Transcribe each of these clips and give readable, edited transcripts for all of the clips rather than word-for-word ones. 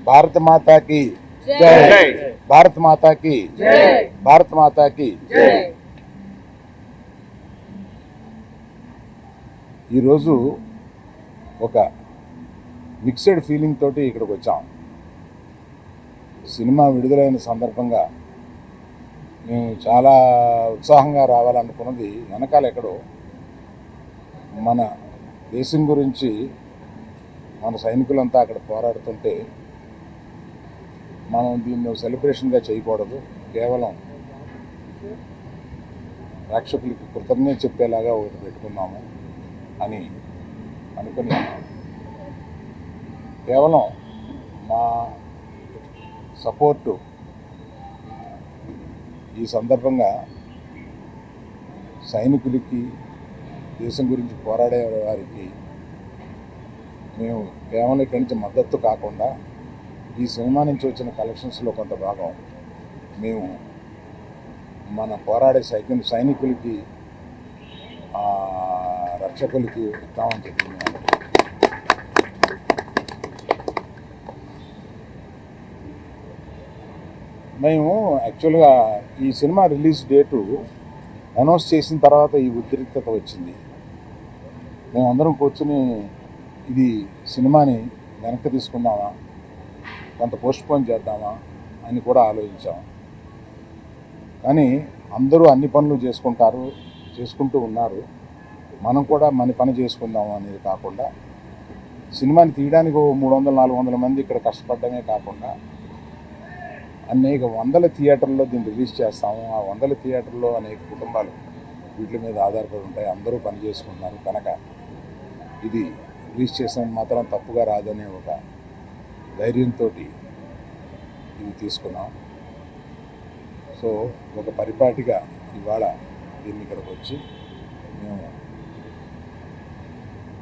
భారత మాతాకి జై, భారత మాతాకి జై, భారత మాతాకి జై. ఈరోజు ఒక మిక్స్డ్ ఫీలింగ్ తోటి ఇక్కడికి వచ్చాం. సినిమా విడుదలైన సందర్భంగా మేము చాలా ఉత్సాహంగా రావాలనుకున్నది వెనకాల ఎక్కడో మన దేశం గురించి మన సైనికులంతా అక్కడ పోరాడుతుంటే మనం దీన్ని సెలబ్రేషన్గా చేయకూడదు, కేవలం ప్రేక్షకులకి కృతజ్ఞత చెప్పేలాగా ఒకటి పెట్టుకున్నాము అని అనుకుని కేవలం మా సపోర్టు ఈ సందర్భంగా సైనికులకి, దేశం గురించి పోరాడే వారికి మేము కేవలం ఇక్కడి నుంచి మద్దతు కాకుండా ఈ సినిమా నుంచి వచ్చిన కలెక్షన్స్లో కొంత భాగం మేము మన పోరాడే సైనికులకి, రక్షకులకి ఇస్తామని చెప్తున్నాము. మేము యాక్చువల్గా ఈ సినిమా రిలీజ్ డేటు అనౌన్స్ చేసిన తర్వాత ఈ ఉద్రిక్తత వచ్చింది. మేమందరం కూర్చుని ఇది సినిమాని వెనక్కి తీసుకుందామా, కొంత పోస్ట్పోన్ చేద్దామా అని కూడా ఆలోచించాం. కానీ అందరూ అన్ని పనులు చేసుకుంటూ ఉన్నారు. మనం కూడా మన పని చేసుకుందాము అనేది కాకుండా సినిమాని తీయడానికి 300-400 మంది ఇక్కడ కష్టపడమే కాకుండా అనేక వందల థియేటర్లో దీన్ని రిలీజ్ చేస్తాము. ఆ వందల థియేటర్లో అనేక కుటుంబాలు వీటి మీద ఆధారపడి ఉంటాయి. అందరూ పని చేసుకుంటున్నారు కనుక ఇది రిలీజ్ చేసిన మాత్రం తప్పుగా రాదనే ఒక ధైర్యంతో ఇది తీసుకున్నాం. సో ఒక పరిపాటిగా ఇవాళ దీన్ని ఇక్కడికి వచ్చి మేము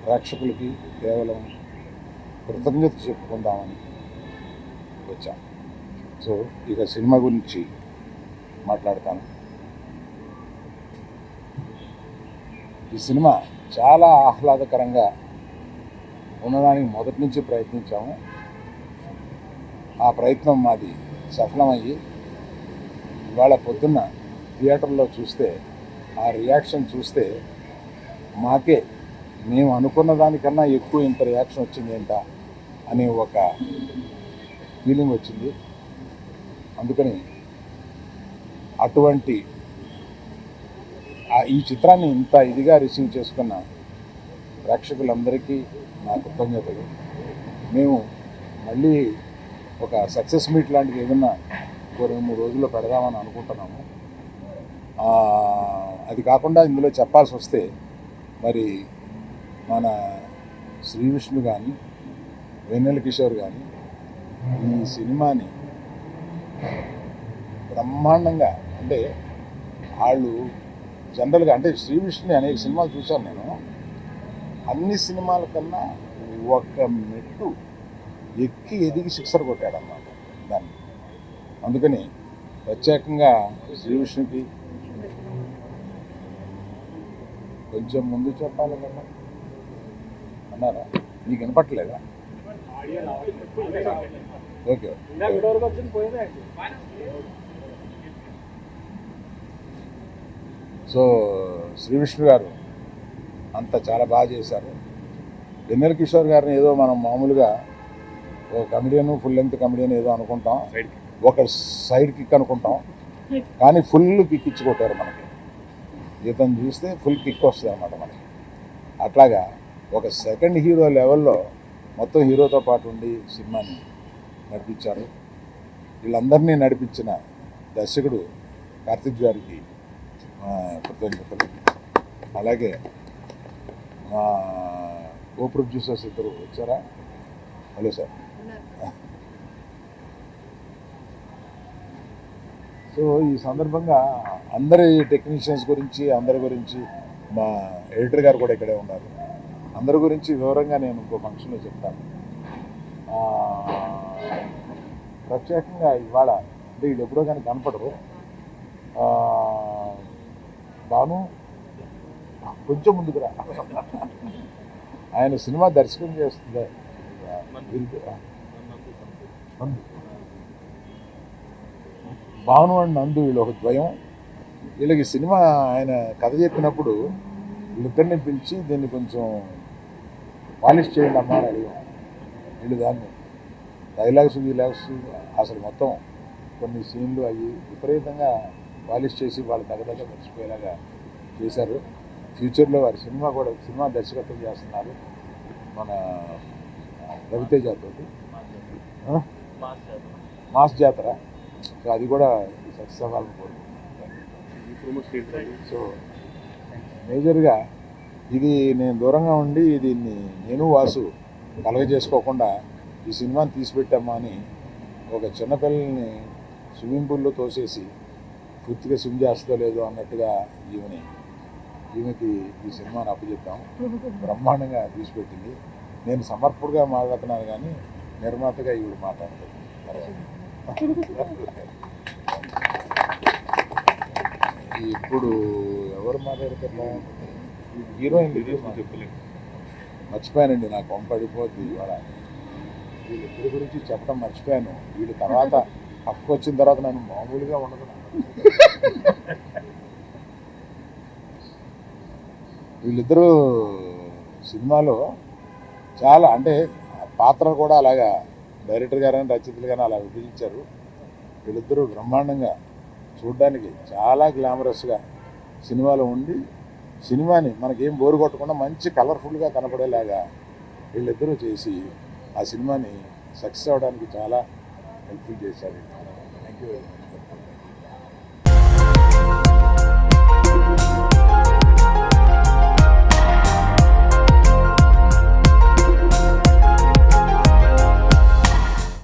ప్రేక్షకులకి కేవలం కృతజ్ఞత చెప్పుకుందామని వచ్చాం. సో ఇక సినిమా గురించి మాట్లాడతాను. ఈ సినిమా చాలా ఆహ్లాదకరంగా ఉండడానికి మొదటి నుంచి ప్రయత్నించాము. ఆ ప్రయత్నం మాది సఫలమయ్యి ఇవాళ పొద్దున్న థియేటర్లో చూస్తే ఆ రియాక్షన్ చూస్తే మాకే మేము అనుకున్న దానికన్నా ఎక్కువ ఇంత రియాక్షన్ వచ్చింది ఏంటా అనే ఒక ఫీలింగ్ వచ్చింది. అందుకని అటువంటి ఈ చిత్రాన్ని ఇంత ఇదిగా రిసీవ్ చేసుకున్న ప్రేక్షకులందరికీ నా కృతజ్ఞతలు. మేము మళ్ళీ ఒక సక్సెస్ మీట్ లాంటిది ఏదన్నా 2-3 రోజుల్లో పెడదామని అనుకుంటున్నాము. అది కాకుండా ఇందులో చెప్పాల్సి వస్తే మరి మన శ్రీ విష్ణు కానీ, వెన్నెల కిషోర్ కానీ ఈ సినిమాని బ్రహ్మాండంగా, అంటే వాళ్ళు జనరల్గా అంటే శ్రీ విష్ణుని అనేక సినిమాలు చూశాను నేను. అన్ని సినిమాల కన్నా ఒక మెట్టు ఎక్కి ఎదిగి సిక్సర్ కొట్టాడన్నమాట దాన్ని. అందుకని ప్రత్యేకంగా శ్రీ విష్ణుకి కొంచెం ముందు చెప్పాలి కదా అన్నారా? నీకు వినపట్టలేదా? ఓకే. సో శ్రీ విష్ణు గారు అంతా చాలా బాగా చేశారు. వెన్నెల కిషోర్ గారిని ఏదో మనం మామూలుగా ఓ కమెడియన్, ఫుల్ లెంగ్త్ కమెడియన్ ఏదో అనుకుంటాం, ఒక సైడ్ కిక్ అనుకుంటాం, కానీ ఫుల్ కిక్ ఇచ్చి కొట్టారు మనకి. ఇతను చూస్తే ఫుల్ కిక్ వస్తుంది అన్నమాట మనకి. అట్లాగా ఒక సెకండ్ హీరో లెవెల్లో మొత్తం హీరోతో పాటు ఉండి సినిమాని నడిపించారు. వీళ్ళందరినీ నడిపించిన దర్శకుడు కార్తిక్ గారికి కృతజ్ఞతలు. అలాగే మా కో ప్రొడ్యూసర్స్ ఇద్దరు వచ్చారా? Hello sir. సో ఈ సందర్భంగా అందరి టెక్నీషియన్స్ గురించి, అందరి గురించి, మా ఎడిటర్ గారు కూడా ఇక్కడే ఉన్నారు, అందరి గురించి వివరంగా నేను ఇంకో ఫంక్షన్లో చెప్తాను. ప్రత్యేకంగా ఇవాళ అంటే వీళ్ళు ఎప్పుడో కానీ కనపడరు. బాను కొంచెం ముందుకురా, ఆయన సినిమా దర్శకం చేస్తుంది. భావనవాడి నందు వీళ్ళు ఒక ద్వయం. వీళ్ళకి సినిమా ఆయన కథ చెప్పినప్పుడు వీళ్ళిద్దరిని పిలిచి దీన్ని కొంచెం పాలిష్ చేయండి అమ్మా అని అడిగాం. వీళ్ళు దాన్ని డైలాగ్స్ అసలు మొత్తం కొన్ని సీన్లు అవి విపరీతంగా పాలిష్ చేసి వాళ్ళు దగ్గర మర్చిపోయేలాగా చేశారు. ఫ్యూచర్లో వారి సినిమా దర్శకత్వం చేస్తున్నారు మన రవితేజ తోటి, మాస్ జాతర. సో అది కూడా సక్సెస్ అవ్వాలని కోరుకుంటున్నాను. సో మేజర్గా ఇది నేను దూరంగా ఉండి దీన్ని నేను వాసు కలగజేసుకోకుండా ఈ సినిమాని తీసిపెట్టామా అని ఒక చిన్నపిల్లల్ని స్విమ్మింగ్ పూల్లో తోసేసి పూర్తిగా స్విమ్ చేస్తో లేదో అన్నట్టుగా ఈమెకి ఈ సినిమాని అప్పచెప్పాం. బ్రహ్మాండంగా తీసిపెట్టింది. నేను సమర్పుడుగా మాట్లాడుతున్నాను కానీ నిర్మాతగా ఈవిడ మాట్లాడుతుంది. ఇప్పుడు ఎవరు మాట్లాడతారు? హీరోయిన్ చెప్పలేదు, మర్చిపోయానండి. నాకు పంపడిపోద్ది ఇవాళ. వీళ్ళిద్దరి గురించి చెప్పడం మర్చిపోయాను. వీళ్ళ తర్వాత పక్కకు వచ్చిన తర్వాత నేను మామూలుగా ఉండదు. వీళ్ళిద్దరూ సినిమాలో చాలా అంటే పాత్రలు కూడా అలాగా డైరెక్టర్ గారు కానీ రచయితలు కానీ అలా విభజించారు. వీళ్ళిద్దరూ బ్రహ్మాండంగా చూడడానికి చాలా గ్లామరస్గా సినిమాలో ఉండి సినిమాని మనకేం బోరు కొట్టకుండా మంచి కలర్ఫుల్గా కనపడేలాగా వీళ్ళిద్దరూ చేసి ఆ సినిమాని సక్సెస్ అవ్వడానికి చాలా హెల్ప్ఫుల్ చేశారు. Thank you very much.